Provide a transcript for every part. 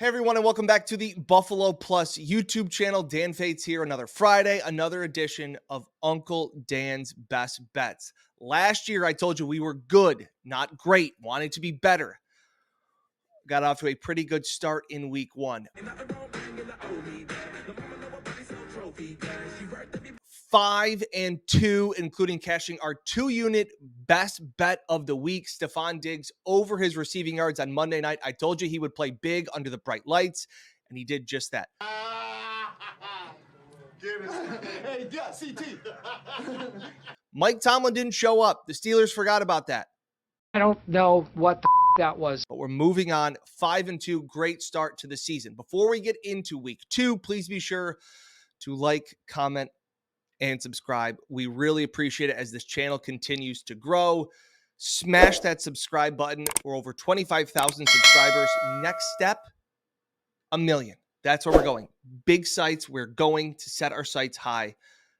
Hey everyone, and welcome back to the Buffalo Plus YouTube channel. Dan Fates here. Another Friday, another edition of Uncle Dan's Best Bets. Last year, I told you we were good, not great, wanted to be better. Got off to a pretty good start in week one. 5-2, including cashing our 2-unit best bet of the week. Stefon Diggs over his receiving yards on Monday night. I told you he would play big under the bright lights, and he did just that. Hey, yeah, CT. Mike Tomlin didn't show up. The Steelers forgot about that. I don't know what that was. But we're moving on. 5-2, great start to the season. Before we get into week 2, please be sure to like, comment, and subscribe. We really appreciate it as this channel continues to grow. Smash that subscribe button. We're over 25,000 subscribers. Next step, 1 million. That's where we're going. Big sites. We're going to set our sites high.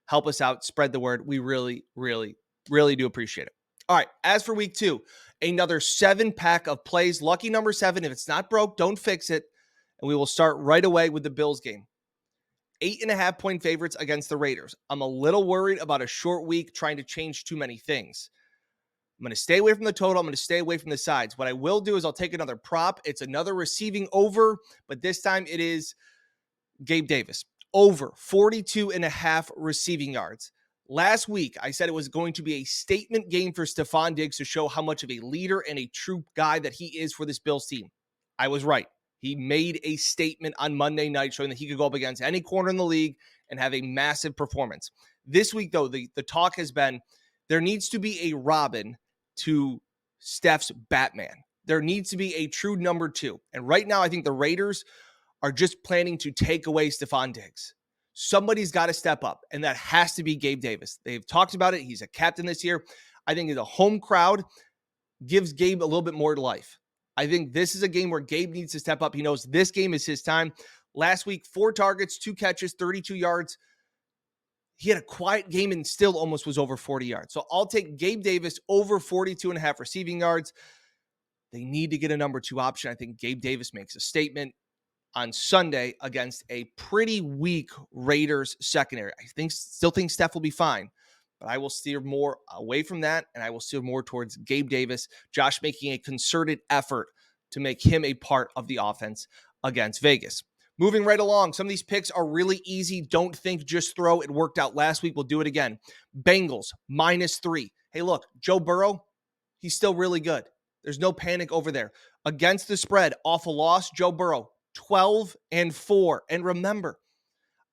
Help us out. Spread the word. We really, really, really do appreciate it. All right. As for week 2, another 7-pack of plays. Lucky number 7. If it's not broke, don't fix it. And we will start right away with the Bills game. 8.5-point favorites against the Raiders. I'm a little worried about a short week trying to change too many things. I'm going to stay away from the total. I'm going to stay away from the sides. What I will do is I'll take another prop. It's another receiving over, but this time it is Gabe Davis. Over 42.5 receiving yards. Last week, I said it was going to be a statement game for Stefon Diggs to show how much of a leader and a true guy that he is for this Bills team. I was right. He made a statement on Monday night showing that he could go up against any corner in the league and have a massive performance. This week, though, the talk has been there needs to be a Robin to Steph's Batman. There needs to be a true number 2. And right now, I think the Raiders are just planning to take away Stefon Diggs. Somebody's got to step up, and that has to be Gabe Davis. They've talked about it. He's a captain this year. I think the home crowd gives Gabe a little bit more life. I think this is a game where Gabe needs to step up. He knows this game is his time. Last week, 4 targets, 2 catches, 32 yards. He had a quiet game and still almost was over 40 yards. So I'll take Gabe Davis over 42.5 receiving yards. They need to get a number 2 option. I think Gabe Davis makes a statement on Sunday against a pretty weak Raiders secondary. I still think Steph will be fine, but I will steer more away from that, and I will steer more towards Gabe Davis. Josh making a concerted effort to make him a part of the offense against Vegas. Moving right along, some of these picks are really easy. Don't think, just throw. It worked out last week. We'll do it again. Bengals, -3. Hey, look, Joe Burrow, he's still really good. There's no panic over there. Against the spread, off a loss, Joe Burrow, 12-4. And remember,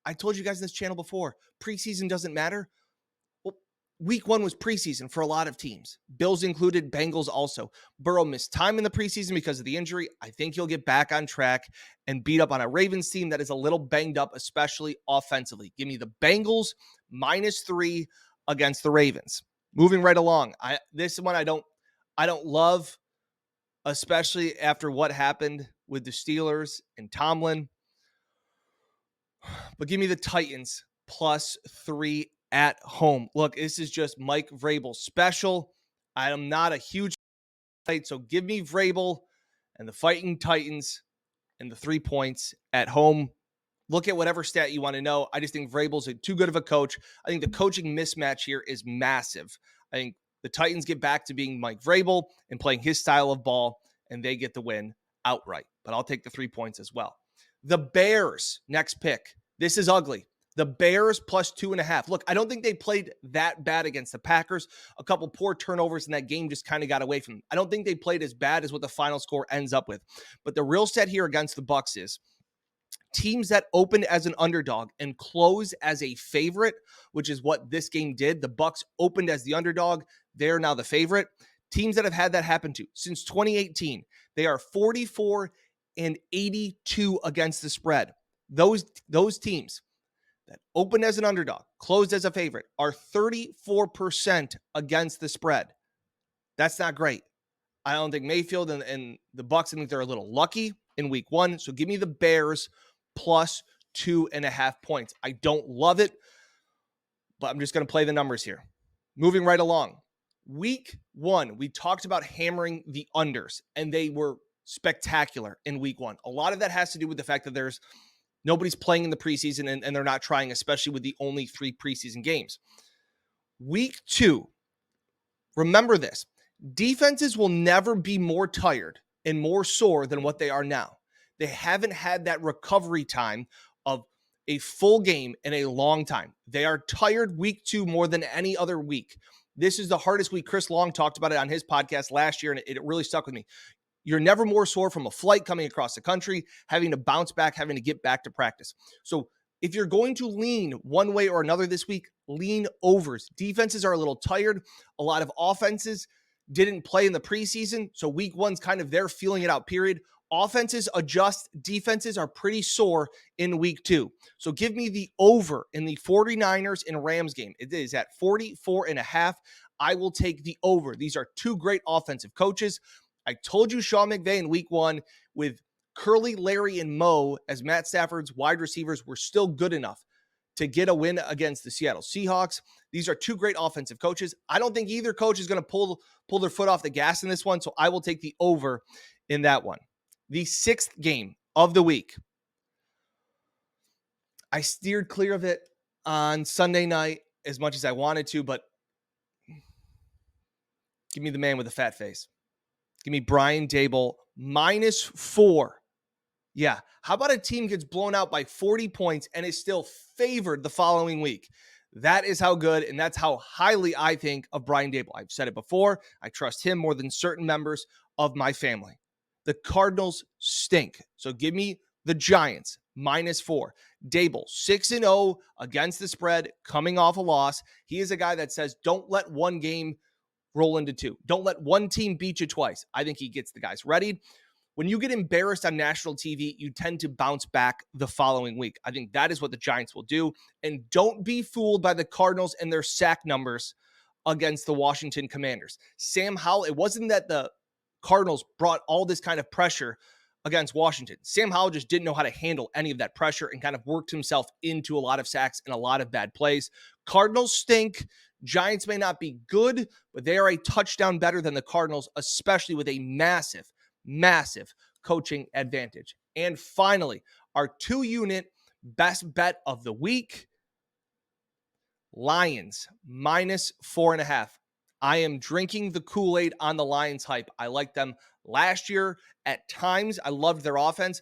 I told you guys in this channel before, preseason doesn't matter. Well, week 1 was preseason for a lot of teams. Bills included, Bengals also. Burrow missed time in the preseason because of the injury. I think he'll get back on track and beat up on a Ravens team that is a little banged up, especially offensively. Give me the Bengals -3 against the Ravens. Moving right along. This one I don't love, especially after what happened with the Steelers and Tomlin. But give me the Titans +3 at home. Look, this is just Mike Vrabel special. I am not a huge fight, so give me Vrabel and the Fighting Titans and the 3 points at home. Look at whatever stat you want to know. I just think Vrabel's too good of a coach. I think the coaching mismatch here is massive. I think the Titans get back to being Mike Vrabel and playing his style of ball, and they get the win outright. But I'll take the 3 points as well. The Bears, next pick. This is ugly. The Bears +2.5. Look, I don't think they played that bad against the Packers. A couple poor turnovers in that game just kind of got away from them. I don't think they played as bad as what the final score ends up with. But the real set here against the Bucs is teams that open as an underdog and close as a favorite, which is what this game did. The Bucs opened as the underdog. They're now the favorite. Teams that have had that happen to since 2018, they are 44-82 against the spread. Those teams that opened as an underdog, closed as a favorite, are 34% against the spread. That's not great. I don't think Mayfield and the Bucs, I think they're a little lucky in week 1. So give me the Bears +2.5 points. I don't love it, but I'm just going to play the numbers here. Moving right along. Week 1, we talked about hammering the unders, and they were spectacular in week 1. A lot of that has to do with the fact that nobody's playing in the preseason and they're not trying, especially with the only 3 preseason games. Week 2, remember this, defenses will never be more tired and more sore than what they are now. They haven't had that recovery time of a full game in a long time. They are tired week 2 more than any other week. This is the hardest week. Chris Long talked about it on his podcast last year, and it really stuck with me. You're never more sore from a flight coming across the country, having to bounce back, having to get back to practice. So if you're going to lean one way or another this week, lean overs. Defenses are a little tired. A lot of offenses didn't play in the preseason, so week 1's kind of their feeling it out period. Offenses adjust. Defenses are pretty sore in week 2. So give me the over in the 49ers and Rams game. It is at 44.5. I will take the over. These are 2 great offensive coaches. I told you Sean McVay in week 1 with Curly, Larry, and Mo as Matt Stafford's wide receivers were still good enough to get a win against the Seattle Seahawks. These are 2 great offensive coaches. I don't think either coach is going to pull their foot off the gas in this one, so I will take the over in that one. The 6th game of the week. I steered clear of it on Sunday night as much as I wanted to, but give me the man with the fat face. Give me Brian Daboll -4. Yeah. How about a team gets blown out by 40 points and is still favored the following week? That is how good, and that's how highly I think of Brian Daboll. I've said it before. I trust him more than certain members of my family. The Cardinals stink. So give me the Giants -4. Daboll 6-0 against the spread, coming off a loss. He is a guy that says, don't let one game roll into 2. Don't let one team beat you twice. I think he gets the guys ready. When you get embarrassed on national TV, you tend to bounce back the following week. I think that is what the Giants will do. And don't be fooled by the Cardinals and their sack numbers against the Washington Commanders. Sam Howell, it wasn't that the Cardinals brought all this kind of pressure against Washington. Sam Howell just didn't know how to handle any of that pressure and kind of worked himself into a lot of sacks and a lot of bad plays. Cardinals stink. Giants may not be good, but they are a touchdown better than the Cardinals, especially with a massive, massive coaching advantage. And finally, our 2-unit best bet of the week, Lions -4.5. I am drinking the Kool-Aid on the Lions hype. I liked them last year. At times, I loved their offense.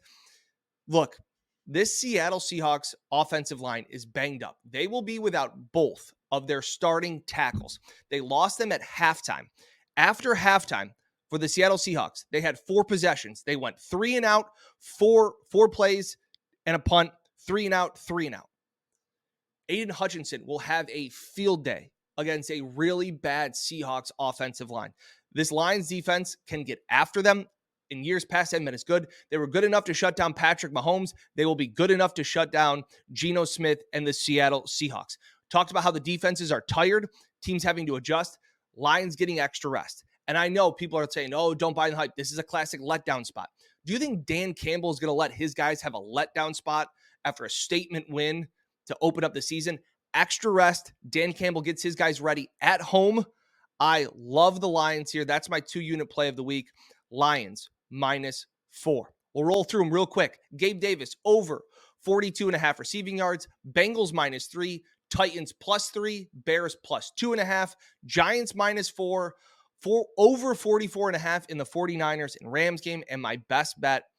Look, this Seattle Seahawks offensive line is banged up. They will be without both of their starting tackles. They lost them at halftime. After halftime, for the Seattle Seahawks, they had 4 possessions. They went 3 and out, four plays and a punt, 3 and out, 3 and out. Aiden Hutchinson will have a field day against a really bad Seahawks offensive line. This Lions defense can get after them. In years past, they haven't been as good. They were good enough to shut down Patrick Mahomes. They will be good enough to shut down Geno Smith and the Seattle Seahawks. Talked about how the defenses are tired, teams having to adjust, Lions getting extra rest. And I know people are saying, oh, don't buy the hype. This is a classic letdown spot. Do you think Dan Campbell is going to let his guys have a letdown spot after a statement win to open up the season? Extra rest. Dan Campbell gets his guys ready at home. I love the Lions here. That's my 2-unit play of the week. Lions -4. We'll roll through them real quick. Gabe Davis over 42.5 receiving yards. Bengals -3. Titans +3. Bears +2.5. Giants -4. Over 44.5 in the 49ers and Rams game. And my best bet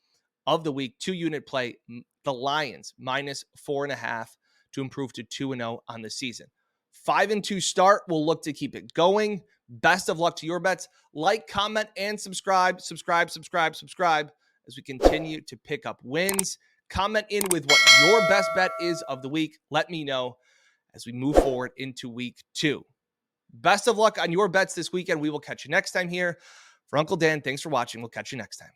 of the week, 2-unit play, the Lions -4.5 to improve to 2-0 on the season. 5-2 start. We'll look to keep it going. Best of luck to your bets. Like, comment, and subscribe as we continue to pick up wins. Comment in with what your best bet is of the week. Let me know as we move forward into week 2. Best of luck on your bets this weekend. We will catch you next time here. For Uncle Dan, thanks for watching. We'll catch you next time.